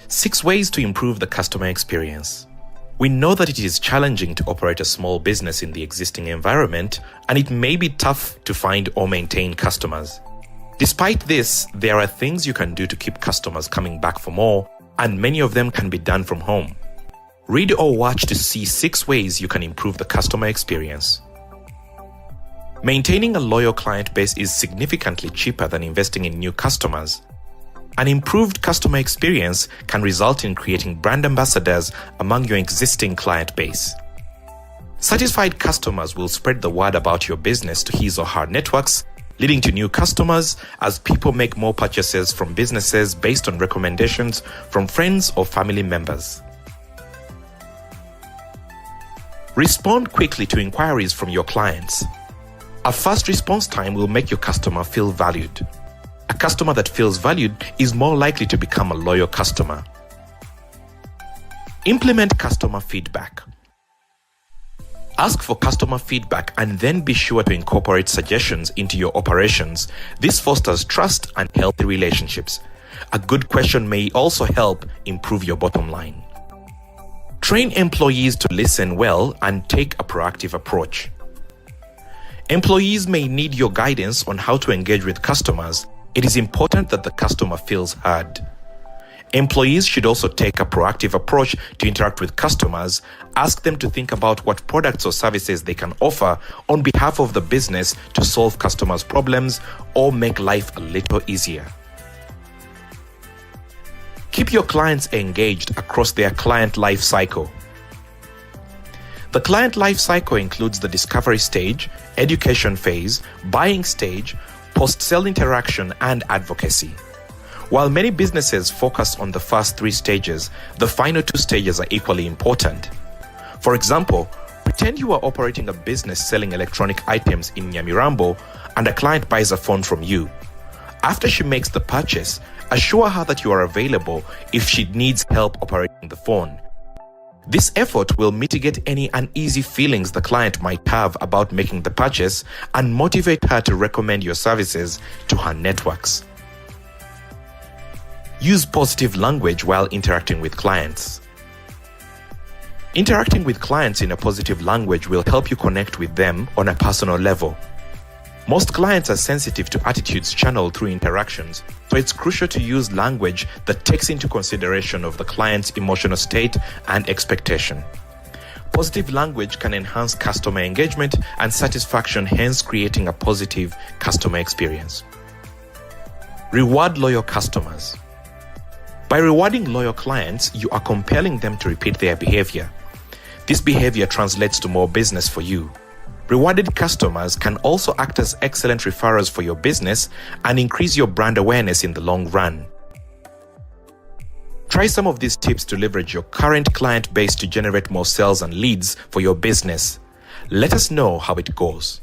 6 ways to improve the customer experience. We know that it is challenging to operate a small business in the existing environment, and it may be tough to find or maintain customers. Despite this, there are things you can do to keep customers coming back for more, and many of them can be done from home. Read or watch to see 6 ways you can improve the customer experience. Maintaining a loyal client base is significantly cheaper than investing in new customers. An improved customer experience can result in creating brand ambassadors among your existing client base. Satisfied customers will spread the word about your business to his or her networks, leading to new customers as people make more purchases from businesses based on recommendations from friends or family members. Respond quickly to inquiries from your clients. A fast response time will make your customer feel valued. A customer that feels valued is more likely to become a loyal customer. Implement customer feedback. Ask for customer feedback and then be sure to incorporate suggestions into your operations. This fosters trust and healthy relationships. A good question may also help improve your bottom line. Train employees to listen well and take a proactive approach. Employees may need your guidance on how to engage with customers. It is important that the customer feels heard. Employees should also take a proactive approach to interact with customers. Ask them to think about what products or services they can offer on behalf of the business to solve customers' problems or make life a little easier. Keep your clients engaged across their client life cycle. The client life cycle includes the discovery stage, education phase, buying stage, post-sale interaction, and advocacy. While many businesses focus on the first 3 stages, the final 2 stages are equally important. For example, pretend you are operating a business selling electronic items in Nyamirambo and a client buys a phone from you. After she makes the purchase, assure her that you are available if she needs help operating the phone. This effort will mitigate any uneasy feelings the client might have about making the purchase and motivate her to recommend your services to her networks. Use positive language while interacting with clients. Interacting with clients in a positive language will help you connect with them on a personal level. Most clients are sensitive to attitudes channeled through interactions, so it's crucial to use language that takes into consideration of the client's emotional state and expectation. Positive language can enhance customer engagement and satisfaction, hence creating a positive customer experience. Reward loyal customers. By rewarding loyal clients, you are compelling them to repeat their behavior. This behavior translates to more business for you. Rewarded customers can also act as excellent referrals for your business and increase your brand awareness in the long run. Try some of these tips to leverage your current client base to generate more sales and leads for your business. Let us know how it goes.